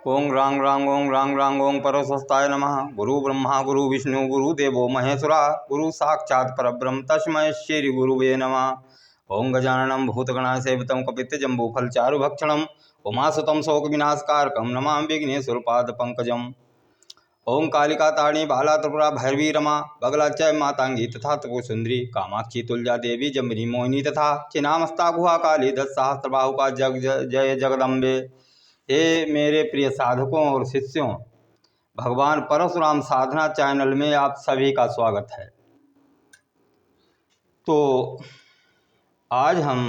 ओं रांग रांग ओं रांग रांग ओं परस्वस्ताय नमः। गुरु ब्रह्मा गुरु विष्णु गुरु देवो महेश्वरा गुरु साक्षात् परब्रह्म तस्मै श्री गुरुवे नमः। ओं गजाननं भूतगणाय सेवितं कपित्तजम्बूफलचारुभक्षणं उमासुतं शोकविनाशकारकं नमामि विघ्नेश्वरपादपङ्कजम्। ओं कालिका तारिणी बाला त्रिपुरा भैरवी रमा बगलाच्य मातांगी तथा त्रिपुरसुंदरी कामाक्षी तुल्या देवी जम्बिनी मोहिनी तथा चिनामस्ता गुहा काली दत्सहस्रबाहुका जग जय जगदम्बे। हे मेरे प्रिय साधकों और शिष्यों, भगवान परशुराम साधना चैनल में आप सभी का स्वागत है। तो आज हम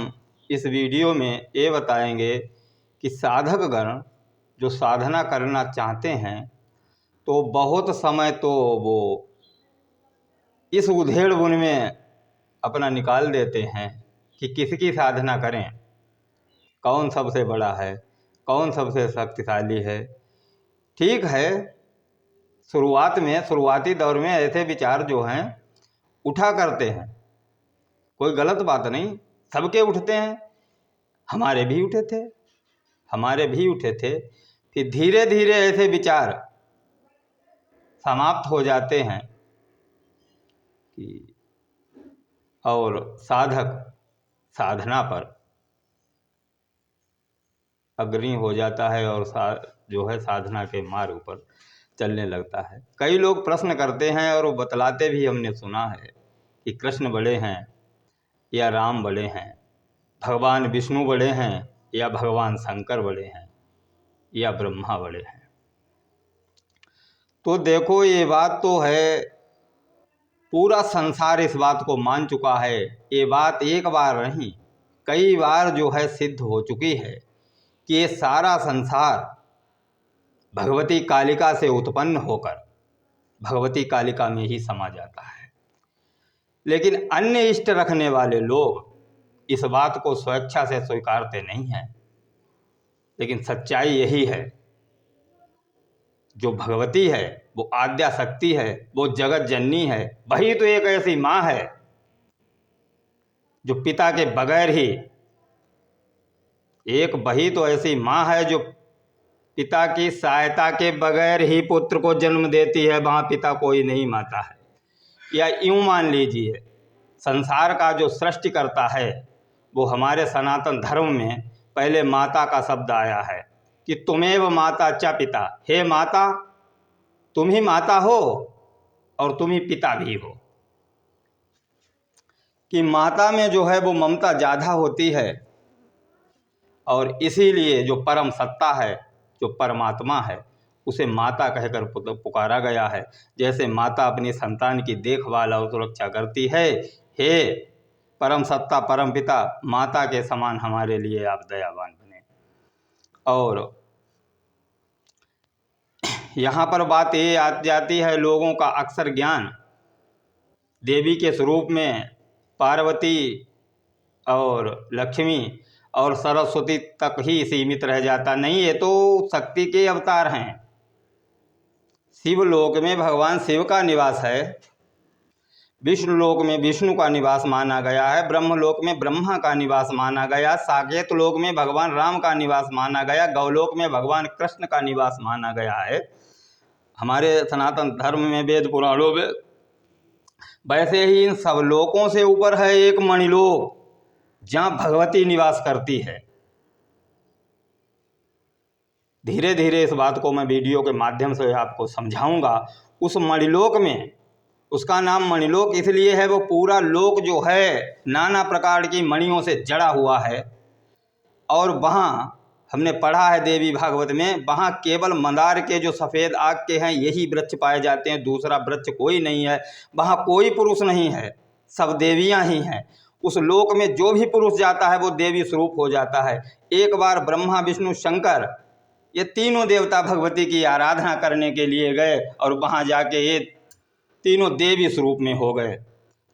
इस वीडियो में ये बताएंगे कि साधकगण जो साधना करना चाहते हैं तो बहुत समय तो वो इस उधेड़ बुन में अपना निकाल देते हैं कि किसकी साधना करें, कौन सबसे बड़ा है, कौन सबसे शक्तिशाली है। ठीक है, शुरुआती दौर में ऐसे विचार जो हैं उठा करते हैं, कोई गलत बात नहीं, सबके उठते हैं, हमारे भी उठे थे। फिर धीरे धीरे ऐसे विचार समाप्त हो जाते हैं कि और साधक साधना पर अग्रणी हो जाता है और जो है साधना के मार्ग पर चलने लगता है। कई लोग प्रश्न करते हैं और वो बतलाते भी हमने सुना है कि कृष्ण बड़े हैं या राम बड़े हैं, भगवान विष्णु बड़े हैं या भगवान शंकर बड़े हैं या ब्रह्मा बड़े हैं। तो देखो, ये बात तो है, पूरा संसार इस बात को मान चुका है। ये बात एक बार नहीं, कई बार जो है सिद्ध हो चुकी है कि ये सारा संसार भगवती कालिका से उत्पन्न होकर भगवती कालिका में ही समा जाता है। लेकिन अन्य इष्ट रखने वाले लोग इस बात को स्वेच्छा से स्वीकारते नहीं हैं। लेकिन सच्चाई यही है, जो भगवती है वो आद्या शक्ति है, वो जगत जननी है। वही तो एक ऐसी माँ है जो पिता के बगैर ही, वही तो ऐसी माँ है जो पिता की सहायता के बगैर ही पुत्र को जन्म देती है। वहाँ पिता कोई नहीं, माता है। या यूँ मान लीजिए, संसार का जो सृष्टि करता है वो हमारे सनातन धर्म में पहले माता का शब्द आया है कि तुमेव माता च पिता। हे माता, तुम ही माता हो और तुम ही पिता भी हो। कि माता में जो है वो ममता ज़्यादा होती है और इसीलिए जो परम सत्ता है, जो परमात्मा है, उसे माता कहकर पुकारा गया है। जैसे माता अपनी संतान की देखभाल और सुरक्षा करती है, हे परम सत्ता परम पिता, माता के समान हमारे लिए आप दयावान बने। और यहाँ पर बात ये आ जाती है, लोगों का अक्सर ज्ञान देवी के स्वरूप में पार्वती और लक्ष्मी और सरस्वती तक ही सीमित रह जाता। नहीं, ये तो शक्ति के अवतार हैं। शिवलोक में भगवान शिव का निवास है, विष्णुलोक में विष्णु का निवास माना गया है, ब्रह्मलोक में ब्रह्मा का निवास माना गया, साकेत लोक में भगवान राम का निवास माना गया, गौलोक में भगवान कृष्ण का निवास माना गया है। हमारे सनातन धर्म में वेद पुराणों में वैसे ही इन सब लोकों से ऊपर है एक मणिलोक, जहाँ भगवती निवास करती है। धीरे धीरे इस बात को मैं वीडियो के माध्यम से आपको समझाऊंगा। उस मणिलोक में, उसका नाम मणिलोक इसलिए है, वो पूरा लोक जो है नाना प्रकार की मणियों से जड़ा हुआ है। और वहाँ हमने पढ़ा है देवी भागवत में, वहाँ केवल मंदार के जो सफ़ेद आग के हैं यही वृक्ष पाए जाते हैं, दूसरा वृक्ष कोई नहीं है। वहाँ कोई पुरुष नहीं है, सब देवियाँ ही हैं। उस लोक में जो भी पुरुष जाता है वो देवी स्वरूप हो जाता है। एक बार ब्रह्मा विष्णु शंकर ये तीनों देवता भगवती की आराधना करने के लिए गए और वहाँ जाके ये तीनों देवी स्वरूप में हो गए।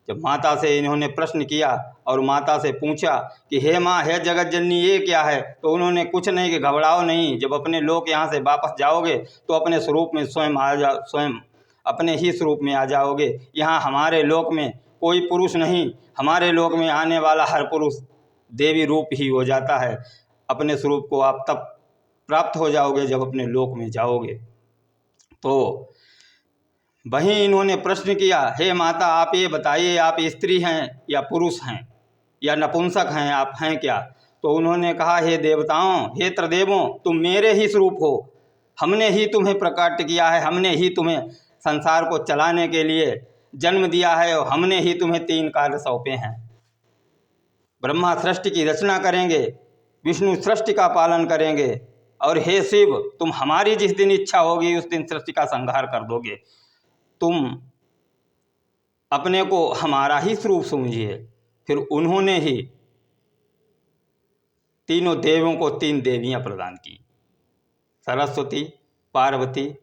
जब माता से इन्होंने प्रश्न किया और माता से पूछा कि हे माँ, हे जगत जननी, ये क्या है, तो उन्होंने कुछ नहीं, कि घबराओ नहीं, जब अपने लोक यहाँ से वापस जाओगे तो अपने स्वरूप में स्वयं अपने ही स्वरूप में आ जाओगे। यहाँ हमारे लोक में कोई पुरुष नहीं, हमारे लोक में आने वाला हर पुरुष देवी रूप ही हो जाता है। अपने स्वरूप को आप तब प्राप्त हो जाओगे जब अपने लोक में जाओगे। तो वहीं इन्होंने प्रश्न किया, हे माता आप ये बताइए, आप स्त्री हैं या पुरुष हैं या नपुंसक हैं, आप हैं क्या? तो उन्होंने कहा, हे देवताओं, हे त्रिदेवों, तुम मेरे ही स्वरूप हो, हमने ही तुम्हें प्रकट किया है, हमने ही तुम्हें संसार को चलाने के लिए जन्म दिया है और हमने ही तुम्हें 3 कार्य सौंपे हैं। ब्रह्मा सृष्टि की रचना करेंगे, विष्णु सृष्टि का पालन करेंगे, और हे शिव, तुम हमारी जिस दिन इच्छा होगी उस दिन सृष्टि का संहार कर दोगे। तुम अपने को हमारा ही स्वरूप समझिए। फिर उन्होंने ही तीनों देवों को 3 देवियां प्रदान की, सरस्वती, पार्वती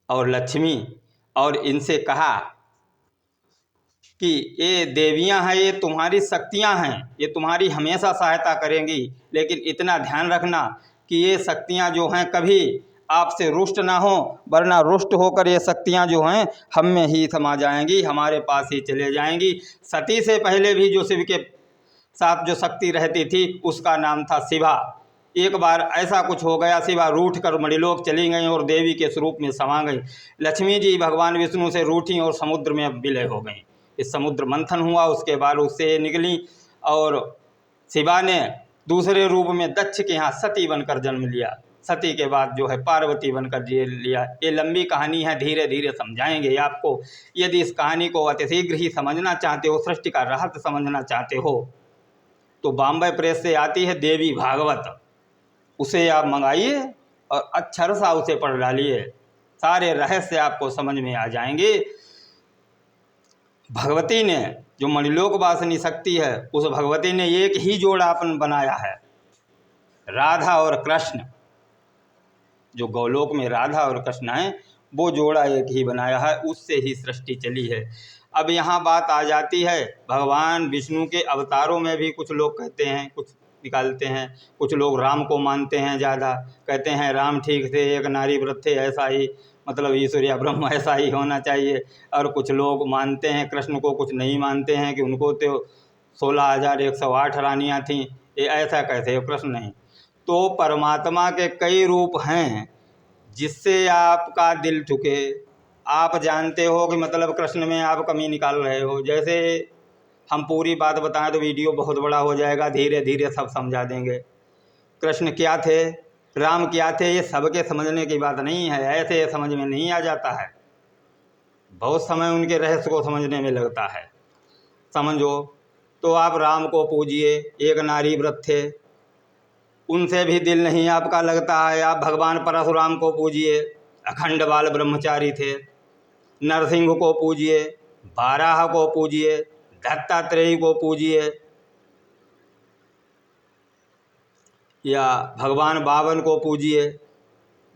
और लक्ष्मी, और इनसे कहा कि ये देवियां हैं, ये तुम्हारी शक्तियां हैं, ये तुम्हारी हमेशा सहायता करेंगी, लेकिन इतना ध्यान रखना कि ये शक्तियां जो हैं कभी आपसे रुष्ट ना हो, वरना रुष्ट होकर ये शक्तियां जो हैं हम में ही समा जाएंगी, हमारे पास ही चले जाएंगी। सती से पहले भी जो शिव के साथ जो शक्ति रहती थी उसका नाम था शिवा। एक बार ऐसा कुछ हो गया, शिवा रूठ कर मणिलोक चली गई और देवी के स्वरूप में समा गई। लक्ष्मी जी भगवान विष्णु से रूठी और समुद्र में विलय हो गई। इस समुद्र मंथन हुआ, उसके बाद उससे निकली और शिवा ने दूसरे रूप में दक्ष के यहाँ सती बनकर जन्म लिया। सती के बाद जो है पार्वती बनकर जी लिया। ये लंबी कहानी है, धीरे धीरे समझाएंगे आपको। यदि इस कहानी को अतिशीघ्र ही समझना चाहते हो, सृष्टि का रहस्य समझना चाहते हो, तो बॉम्बे प्रेस से आती है देवी भागवत, उसे आप मंगाइए और अक्षर सा उसे पढ़ डालिए, सारे रहस्य आपको समझ में आ जाएंगे। भगवती ने जो मणिलोक वासिनी शक्ति है, उस भगवती ने एक ही जोड़ा अपन बनाया है, राधा और कृष्ण। जो गौलोक में राधा और कृष्ण हैं वो जोड़ा एक ही बनाया है, उससे ही सृष्टि चली है। अब यहाँ बात आ जाती है, भगवान विष्णु के अवतारों में भी कुछ लोग कहते हैं, कुछ निकालते हैं, कुछ लोग राम को मानते हैं ज़्यादा, कहते हैं राम ठीक थे, एक नारी व्रत थे, ऐसा ही मतलब ईश्वर या ब्रह्म ऐसा ही होना चाहिए। और कुछ लोग मानते हैं कृष्ण को, कुछ नहीं मानते हैं कि उनको तो 16,108 रानियाँ थीं, ये ऐसा कैसे कृष्ण नहीं। तो परमात्मा के कई रूप हैं जिससे आपका दिल ठुके। आप जानते हो कि मतलब कृष्ण में आप कमी निकाल रहे हो। जैसे हम पूरी बात बताएं तो वीडियो बहुत बड़ा हो जाएगा, धीरे धीरे सब समझा देंगे। कृष्ण क्या थे, राम क्या थे, ये सबके समझने की बात नहीं है, ऐसे समझ में नहीं आ जाता है, बहुत समय उनके रहस्य को समझने में लगता है। समझो तो आप राम को पूजिए, एक नारी व्रत थे, उनसे भी दिल नहीं आपका लगता है। आप भगवान परशुराम को पूजिए, अखंड बाल ब्रह्मचारी थे। नरसिंह को पूजिए, बाराह को पूजिए, दत्तात्रेय को पूजिए, या भगवान बावन को पूजिए।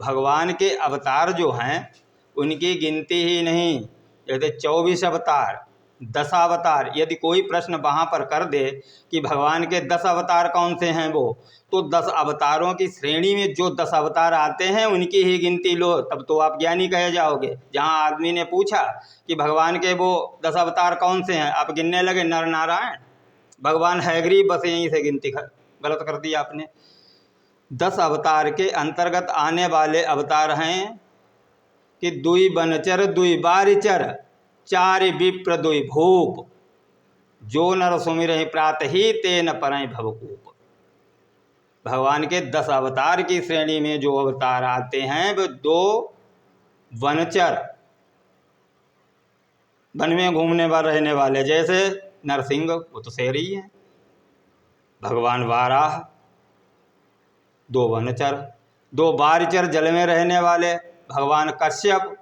भगवान के अवतार जो हैं उनकी गिनती ही नहीं, जैसे 24 अवतार, 10 अवतार। यदि कोई प्रश्न वहाँ पर कर दे कि भगवान के 10 अवतार कौन से हैं वो, तो 10 अवतारों की श्रेणी में जो 10 अवतार आते हैं उनकी ही गिनती लो, तब तो आप ज्ञानी कहे जाओगे। जहाँ आदमी ने पूछा कि भगवान के वो 10 अवतार कौन से हैं, आप गिनने लगे नर नारायण, भगवान हैग्रीव, बस यहीं से गिनती गलत कर दी आपने। 10 अवतार के अंतर्गत आने वाले अवतार हैं कि दुई बनचर दुई बारिचर चारि विप्र दुई भूप, जो नर सुमिरहि प्रातहि तेन परहि भवकूप। भगवान के 10 अवतार की श्रेणी में जो अवतार आते हैं वो 2 वनचर, वन में घूमने वाले रहने वाले, जैसे नरसिंह वो तो शेर ही है, भगवान वाराह 2 वनचर, 2 बारिचर जल में रहने वाले, भगवान कश्यप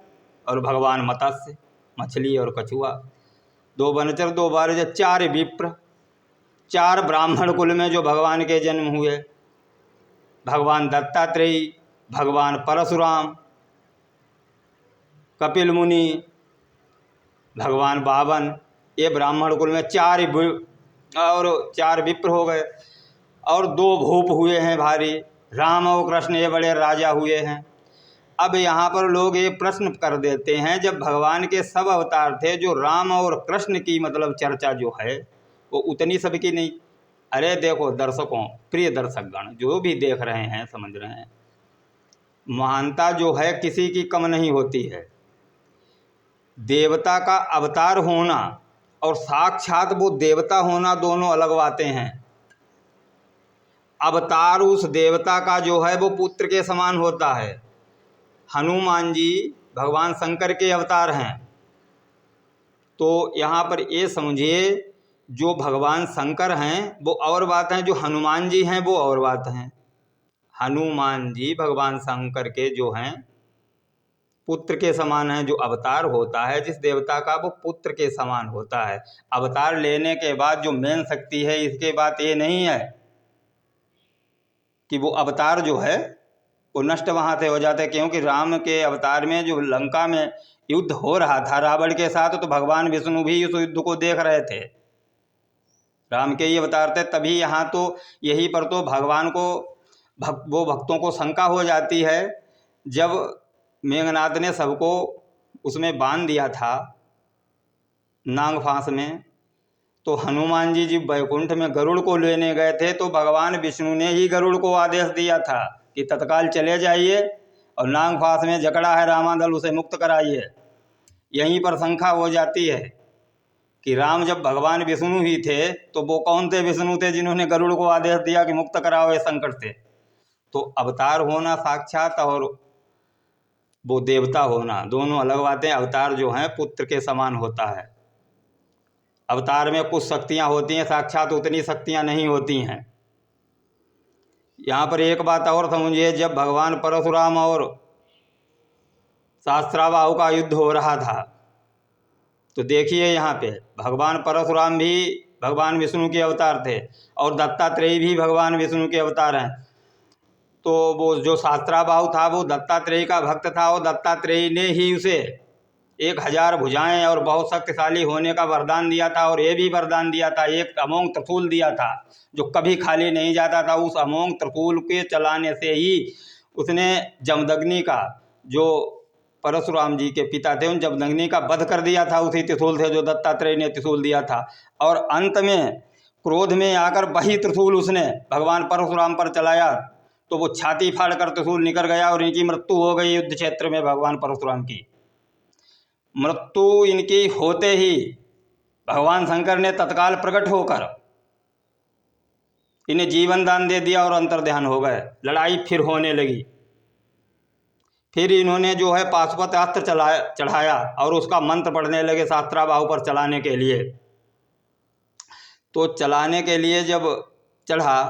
और भगवान मत्स्य मछली और कछुआ। 2 वनचर 2 बारिचर, 4 विप्र, 4 ब्राह्मण कुल में जो भगवान के जन्म हुए, भगवान दत्तात्रेय, भगवान परशुराम, कपिल मुनि, भगवान बावन, ये ब्राह्मण कुल में 4 और 4 विप्र हो गए, और 2 भूप हुए हैं भारी, राम और कृष्ण ये बड़े राजा हुए हैं। अब यहाँ पर लोग ये प्रश्न कर देते हैं, जब भगवान के सब अवतार थे, जो राम और कृष्ण की मतलब चर्चा जो है वो उतनी सबकी नहीं। अरे देखो दर्शकों, प्रिय दर्शकगण जो भी देख रहे हैं, समझ रहे हैं, महानता जो है किसी की कम नहीं होती है। देवता का अवतार होना और साक्षात वो देवता होना दोनों अलग बातें हैं। अवतार उस देवता का जो है वो पुत्र के समान होता है। हनुमान जी भगवान शंकर के अवतार हैं। तो यहाँ पर ये समझिए, जो भगवान शंकर हैं वो और बात है, जो हनुमान जी हैं वो और बात हैं। हनुमान जी भगवान शंकर के जो हैं पुत्र के समान हैं। जो अवतार होता है जिस देवता का, वो पुत्र के समान होता है। अवतार लेने के बाद जो मेन शक्ति है, इसके बाद ये नहीं है कि वो अवतार जो है वो नष्ट वहाँ से हो जाते हैं। क्योंकि राम के अवतार में जो लंका में युद्ध हो रहा था रावण के साथ, तो भगवान विष्णु भी उस युद्ध को देख रहे थे। राम के ही अवतार थे। तभी यहाँ तो यहीं पर तो भगवान को वो भक्तों को शंका हो जाती है, जब मेघनाथ ने सबको उसमें बांध दिया था नाग फांस में, तो हनुमान जी जब वैकुंठ में गरुड़ को लेने गए थे, तो भगवान विष्णु ने ही गरुड़ को आदेश दिया था कि तत्काल चले जाइए और नाग फांस में जकड़ा है रामादल, उसे मुक्त कराइए। यहीं पर शंका हो जाती है कि राम जब भगवान विष्णु ही थे तो वो कौन थे विष्णु थे जिन्होंने गरुड़ को आदेश दिया कि मुक्त कराओ इस संकट से। तो अवतार होना साक्षात और वो देवता होना दोनों अलग बातें। अवतार जो हैं पुत्र के समान होता है। अवतार में कुछ शक्तियां होती हैं, साक्षात उतनी शक्तियां नहीं होती हैं। यहाँ पर एक बात और समझिए, जब भगवान परशुराम और सहस्त्राबाहु का युद्ध हो रहा था, तो देखिए यहाँ पे भगवान परशुराम भी भगवान विष्णु के अवतार थे और दत्तात्रेय भी भगवान विष्णु के अवतार हैं। तो वो जो सहस्त्राबाहु था वो दत्तात्रेय का भक्त था और दत्तात्रेय ने ही उसे 1000 भुजाएं और बहुत शक्तिशाली होने का वरदान दिया था। और ये भी वरदान दिया था, एक अमोघ त्रिशूल दिया था जो कभी खाली नहीं जाता था। उस अमोघ त्रिशूल के चलाने से ही उसने जमदग्नि का, जो परशुराम जी के पिता थे, उन जमदग्नि का वध कर दिया था उसी त्रिशूल से जो दत्तात्रेय ने त्रिशूल दिया था। और अंत में क्रोध में आकर वही त्रिशूल उसने भगवान परशुराम पर चलाया, तो वो छाती फाड़ कर त्रिशूल निकल गया और इनकी मृत्यु हो गई युद्ध क्षेत्र में। भगवान परशुराम की मृत्यु इनकी होते ही भगवान शंकर ने तत्काल प्रकट होकर इन्हें जीवन दान दे दिया और अंतर्ध्यान हो गए। लड़ाई फिर होने लगी। फिर इन्होंने जो है पाशुपत अस्त्र चढ़ाया और उसका मंत्र पढ़ने लगे सहस्त्राबाहु पर चलाने के लिए। तो चलाने के लिए जब चढ़ा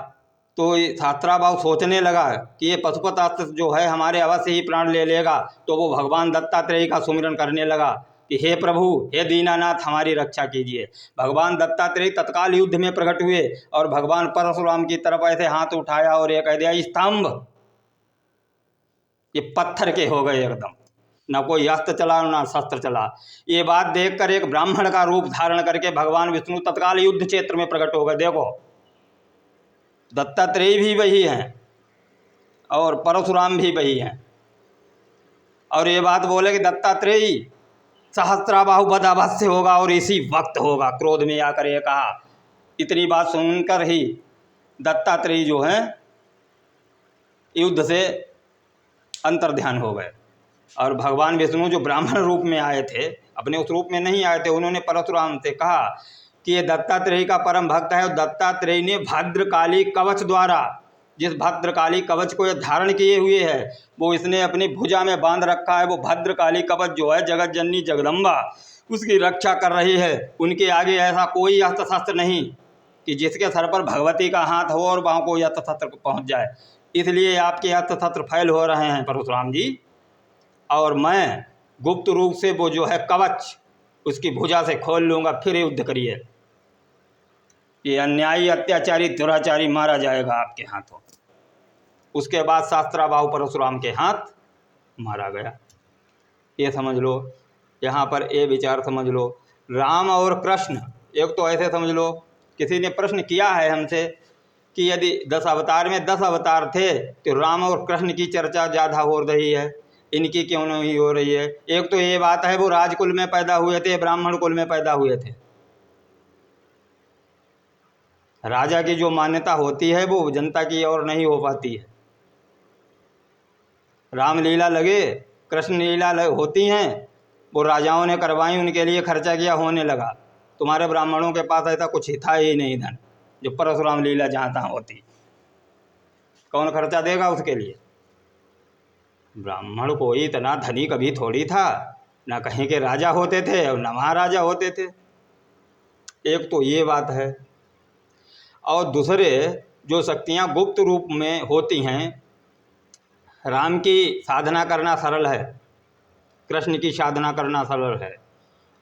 तो सहस्त्राबाहु सोचने लगा कि ये पाशुपत अस्त्र जो है हमारे अवश्य ही प्राण ले लेगा। तो वो भगवान दत्तात्रेय का सुमिरन करने लगा कि हे प्रभु, हे दीनानाथ, हमारी रक्षा कीजिए। भगवान दत्तात्रेय तत्काल युद्ध में प्रकट हुए और भगवान परशुराम की तरफ ऐसे हाथ उठाया और ये कह दिया, स्तंभ, ये पत्थर के हो गए एकदम, ना कोई अस्त्र चला ना शस्त्र चला। ये बात देखकर एक ब्राह्मण का रूप धारण करके भगवान विष्णु तत्काल युद्ध क्षेत्र में प्रकट हो गए। देखो दत्तात्रेय भी वही हैं और परशुराम भी वही हैं। और ये बात बोले कि दत्तात्रेय सहस्त्राबाहु वध अवश्य होगा और इसी वक्त होगा। क्रोध में आकर ये कहा। इतनी बात सुनकर ही दत्तात्रेय जो हैं युद्ध से अंतर्ध्यान हो गए। और भगवान विष्णु जो ब्राह्मण रूप में आए थे, अपने उस रूप में नहीं आए थे, उन्होंने परशुराम से कहा कि ये दत्तात्रेय का परम भक्त है। और दत्तात्रेय ने भद्रकाली कवच द्वारा, जिस भद्रकाली कवच को ये धारण किए हुए है, वो इसने अपनी भुजा में बांध रखा है। वो भद्रकाली कवच जो है जगत जननी जगदम्बा उसकी रक्षा कर रही है। उनके आगे ऐसा कोई अस्त्र शस्त्र नहीं कि जिसके सर पर भगवती का हाथ हो और वहाँ कोई अस्त्र शस्त्र पहुँच जाए। इसलिए आपके अस्त्र शस्त्र फैल हो रहे हैं परशुराम जी, और मैं गुप्त रूप से वो जो है कवच उसकी भुजा से खोल लूँगा, फिर युद्ध करिए। ये अन्यायी अत्याचारी दुराचारी मारा जाएगा आपके हाथों। उसके बाद सहस्त्राबाहु परशुराम के हाथ मारा गया। ये समझ लो, यहाँ पर ये विचार समझ लो। राम और कृष्ण, एक तो ऐसे समझ लो, किसी ने प्रश्न किया है हमसे कि यदि 10 अवतार में 10 अवतार थे तो राम और कृष्ण की चर्चा ज़्यादा हो रही है, इनकी क्यों नहीं हो रही है। एक तो ये बात है वो राजकुल में पैदा हुए थे, ब्राह्मण कुल में पैदा हुए थे, राजा की जो मान्यता होती है वो जनता की और नहीं हो पाती है। रामलीला लगे, कृष्ण लीला होती हैं, वो राजाओं ने करवाई, उनके लिए खर्चा किया, होने लगा। तुम्हारे ब्राह्मणों के पास ऐसा कुछ था ही नहीं धन जो परशुराम लीला जहाँ तहाँ होती। कौन खर्चा देगा उसके लिए? ब्राह्मण कोई इतना धनी कभी थोड़ी था, ना कहीं के राजा होते थे और ना महाराजा होते थे। एक तो ये बात है। और दूसरे, जो शक्तियाँ गुप्त रूप में होती हैं, राम की साधना करना सरल है, कृष्ण की साधना करना सरल है,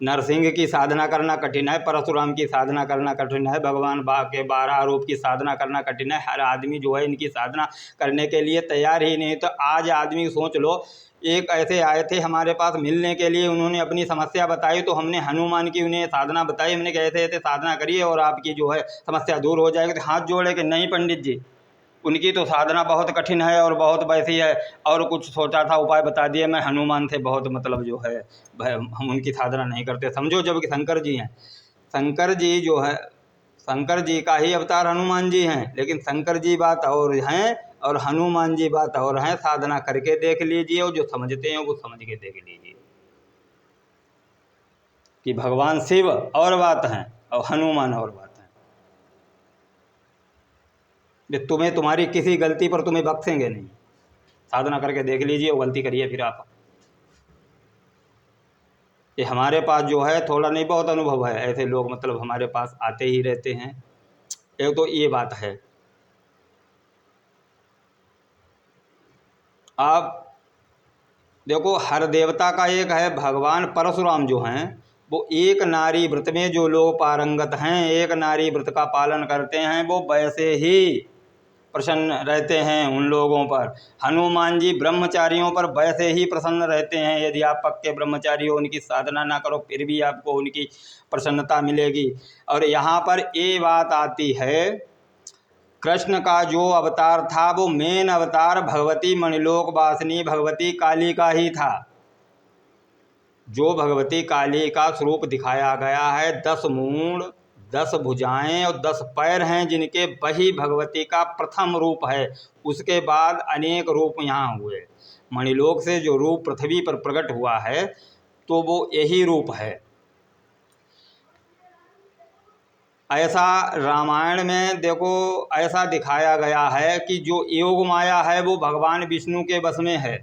नरसिंह की साधना करना कठिन है, परशुराम की साधना करना कठिन है, भगवान के 12 रूप की साधना करना कठिन है। हर आदमी जो है इनकी साधना करने के लिए तैयार ही नहीं। तो आज आदमी सोच लो, एक ऐसे आए थे हमारे पास मिलने के लिए, उन्होंने अपनी समस्या बताई तो हमने हनुमान की उन्हें साधना बताई। हमने कहा ऐसे ऐसे साधना करिए और आपकी जो है समस्या दूर हो जाएगी। तो हाथ जोड़े कि नहीं पंडित जी, उनकी तो साधना बहुत कठिन है और बहुत वैसी है, और कुछ सोचा था उपाय बता दिए, मैं हनुमान से बहुत मतलब जो है हम उनकी साधना नहीं करते। समझो, जबकि शंकर जी हैं, शंकर जी जो है, शंकर जी का ही अवतार हनुमान जी हैं, लेकिन शंकर जी बात और हैं और हनुमान जी बात और हैं। साधना करके देख लीजिए और जो समझते हैं वो समझ के देख लीजिए कि भगवान शिव और बात हैं और हनुमान और बात है। तुम्हें तुम्हारी किसी गलती पर तुम्हें बख्शेंगे नहीं। साधना करके देख लीजिए, वो गलती करिए फिर आप। ये हमारे पास जो है थोड़ा नहीं बहुत अनुभव है, ऐसे लोग मतलब हमारे पास आते ही रहते हैं। एक तो ये बात है। आप देखो, हर देवता का एक है। भगवान परशुराम जो हैं वो एक नारी व्रत में जो लोग पारंगत हैं, एक नारी व्रत का पालन करते हैं, वो वैसे ही प्रसन्न रहते हैं उन लोगों पर। हनुमान जी ब्रह्मचारियों पर वैसे ही प्रसन्न रहते हैं। यदि आप पक्के ब्रह्मचारी हो, उनकी साधना ना करो, फिर भी आपको उनकी प्रसन्नता मिलेगी। और यहाँ पर ये बात आती है, कृष्ण का जो अवतार था वो मेन अवतार भगवती मणिलोक वासिनी भगवती काली का ही था। जो भगवती काली का स्वरूप दिखाया गया है, 10 मूंड, 10 भुजाएं और 10 पैर हैं जिनके, वही भगवती का प्रथम रूप है। उसके बाद अनेक रूप यहाँ हुए। मणिलोक से जो रूप पृथ्वी पर प्रकट हुआ है तो वो यही रूप है। ऐसा रामायण में देखो ऐसा दिखाया गया है कि जो योग माया है वो भगवान विष्णु के बस में है,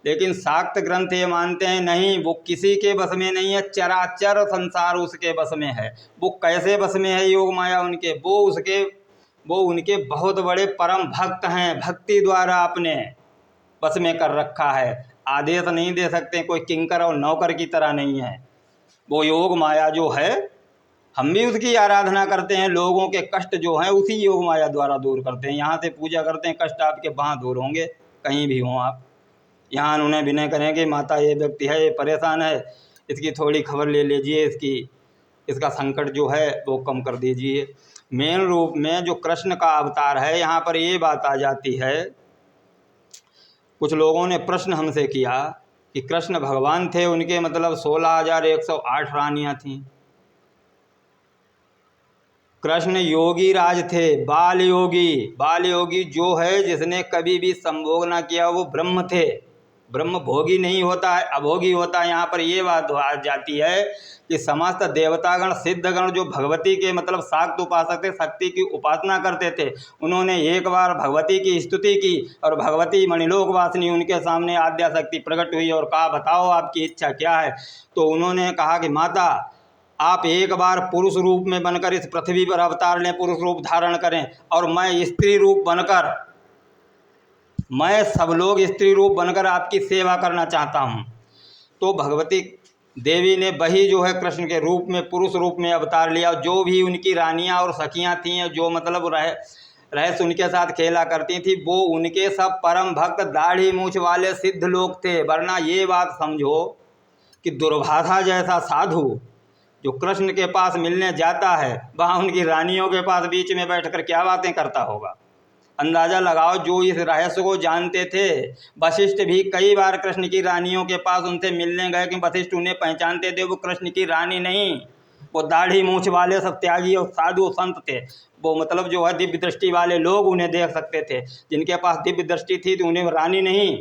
लेकिन शाक्त ग्रंथ ये मानते हैं नहीं, वो किसी के बस में नहीं है, चराचर संसार उसके बस में है। वो कैसे बस में है योग माया उनके? वो उनके बहुत बड़े परम भक्त हैं, भक्ति द्वारा अपने बस में कर रखा है। आदेश नहीं दे सकते, कोई किंकर और नौकर की तरह नहीं है। वो योग माया जो है, हम भी उसकी आराधना करते हैं। लोगों के कष्ट जो हैं उसी योग माया द्वारा दूर करते हैं। यहाँ से पूजा करते हैं, कष्ट आपके वहाँ दूर होंगे, कहीं भी हों आप। यहाँ उन्हें विनय करें कि माता ये व्यक्ति है, ये परेशान है, इसकी थोड़ी खबर ले लीजिए, इसका संकट जो है वो कम कर दीजिए। मेन रूप में जो कृष्ण का अवतार है, यहाँ पर ये बात आ जाती है। कुछ लोगों ने प्रश्न हमसे किया कि कृष्ण भगवान थे, उनके मतलब 16,108 रानियाँ थीं। कृष्ण योगी राज थे, बाल योगी जो है जिसने कभी भी संभोग ना किया वो ब्रह्म थे। ब्रह्म भोगी नहीं होता है, अभोगी होता है। यहाँ पर ये बात आ जाती है कि समस्त देवतागण सिद्धगण जो भगवती के मतलब शाक्त उपासक थे, शक्ति की उपासना करते थे, उन्होंने एक बार भगवती की स्तुति की और भगवती मणिलोक वासिनी उनके सामने आद्या शक्ति प्रकट हुई और कहा बताओ आपकी इच्छा क्या है। तो उन्होंने कहा कि माता आप एक बार पुरुष रूप में बनकर इस पृथ्वी पर अवतार लें, पुरुष रूप धारण करें, और मैं स्त्री रूप बनकर, मैं सब लोग स्त्री रूप बनकर आपकी सेवा करना चाहता हूँ। तो भगवती देवी ने वही जो है कृष्ण के रूप में पुरुष रूप में अवतार लिया। जो भी उनकी रानियाँ और सखियाँ थीं, जो मतलब रहस्य उनके साथ खेला करती थी, वो उनके सब परम भक्त दाढ़ी मूछ वाले सिद्ध लोग थे। वरना ये बात समझो कि दुर्भाषा जैसा साधु जो कृष्ण के पास मिलने जाता है, वहाँ उनकी रानियों के पास बीच में बैठकर क्या बातें करता होगा। अंदाज़ा लगाओ। जो इस रहस्य को जानते थे, वशिष्ठ भी कई बार कृष्ण की रानियों के पास उनसे मिलने गए कि वशिष्ठ उन्हें पहचानते थे, वो कृष्ण की रानी नहीं, वो दाढ़ी मूछ वाले सब त्यागी और साधु संत थे। वो मतलब जो है दिव्य दृष्टि वाले लोग उन्हें देख सकते थे। जिनके पास दिव्य दृष्टि थी तो उन्हें रानी नहीं,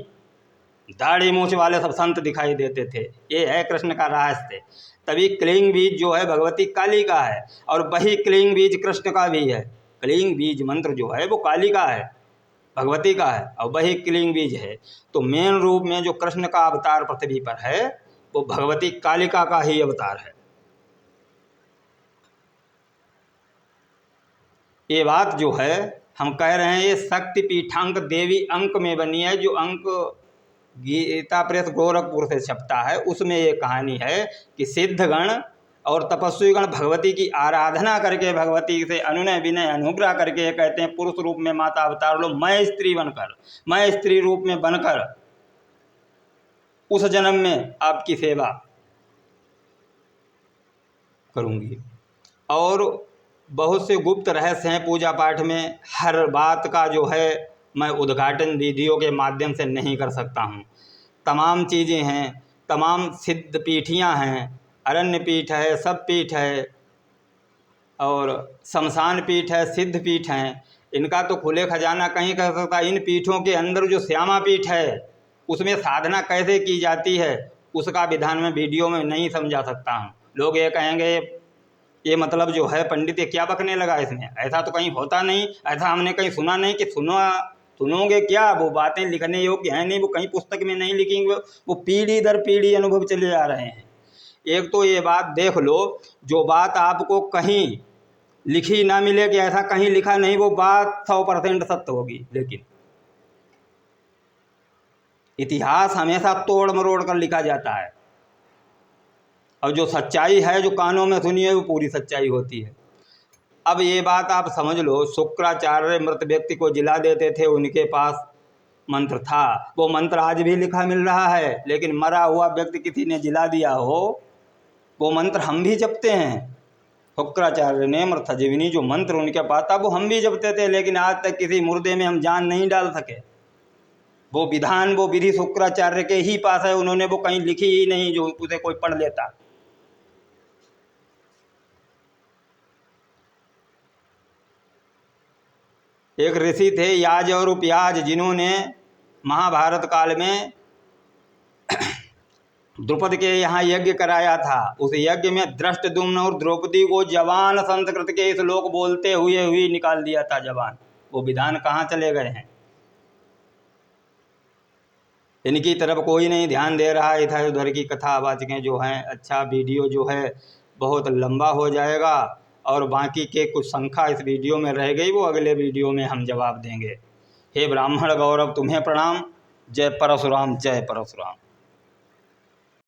दाढ़ी मूछ वाले सब संत दिखाई देते थे। ये है कृष्ण का रहस्य। तभी क्लींग बीज जो है भगवती काली का है और वही क्लींग बीज कृष्ण का भी है। क्लींग बीज मंत्र जो है वो काली का है, भगवती का है, और वही क्लींग बीज है। तो मेन रूप में जो कृष्ण का अवतार पृथ्वी पर है वो भगवती कालिका का ही अवतार है। ये बात जो है हम कह रहे हैं, ये शक्ति पीठांक देवी अंक में बनी है। जो अंक गीता प्रेस गोरखपुर से छपता है उसमें ये कहानी है कि सिद्धगण और तपस्वीगण भगवती की आराधना करके, भगवती से अनुनय विनय अनुग्रह करके ये कहते हैं पुरुष रूप में माता अवतार लो, मैं स्त्री बनकर, मैं स्त्री रूप में बनकर उस जन्म में आपकी सेवा करूंगी। और बहुत से गुप्त रहस्य हैं पूजा पाठ में, हर बात का जो है मैं उद्घाटन वीडियो के माध्यम से नहीं कर सकता हूँ। तमाम चीज़ें हैं, तमाम सिद्ध पीठियाँ हैं, अरण्य पीठ है, सब पीठ है और शमशान पीठ है, सिद्ध पीठ हैं। इनका तो खुले खजाना कहीं कह सकता। इन पीठों के अंदर जो श्यामा पीठ है उसमें साधना कैसे की जाती है उसका विधान मैं वीडियो में नहीं समझा सकता हूँ। लोग ये कहेंगे ये मतलब जो है पंडित ये क्या बकने लगा इसमें, ऐसा तो कहीं होता नहीं, ऐसा हमने कहीं सुना नहीं। कि सुनोगे क्या, वो बातें लिखने योग्य हैं नहीं, वो कहीं पुस्तक में नहीं लिखेंगे, वो पीढ़ी दर पीढ़ी अनुभव चले आ रहे हैं। एक तो ये बात देख लो, जो बात आपको कहीं लिखी ना मिले कि ऐसा कहीं लिखा नहीं, वो बात 100% सत्य होगी। लेकिन इतिहास हमेशा तोड़ मरोड़ कर लिखा जाता है और जो सच्चाई है जो कानों में सुनी है वो पूरी सच्चाई होती है। अब ये बात आप समझ लो, शुक्राचार्य मृत व्यक्ति को जिला देते थे, उनके पास मंत्र था, वो मंत्र आज भी लिखा मिल रहा है। लेकिन मरा हुआ व्यक्ति किसी ने जिला दिया हो, वो मंत्र हम भी जपते हैं। शुक्राचार्य ने मृतजीविनी जो मंत्र उनके पास था वो हम भी जपते थे, लेकिन आज तक किसी मुर्दे में हम जान नहीं डाल सके। वो विधान, वो विधि शुक्राचार्य के ही पास है, उन्होंने वो कहीं लिखी ही नहीं जो उसे कोई पढ़ लेता। एक ऋषि थे याज और उपयाज, जिन्होंने महाभारत काल में द्रुपद के यहाँ यज्ञ कराया था। उस यज्ञ में धृष्टद्युम्न और द्रौपदी को जवान संस्कृत के श्लोक बोलते हुए निकाल दिया था जवान। वो विधान कहाँ चले गए हैं? इनकी तरफ कोई नहीं ध्यान दे रहा। इधर उधर की कथावाचकें जो हैं, अच्छा वीडियो जो है बहुत लंबा हो जाएगा और बाकी के कुछ शंका इस वीडियो में रह गई, वो अगले वीडियो में हम जवाब देंगे। हे ब्राह्मण गौरव तुम्हें प्रणाम। जय परशुराम, जय परशुराम।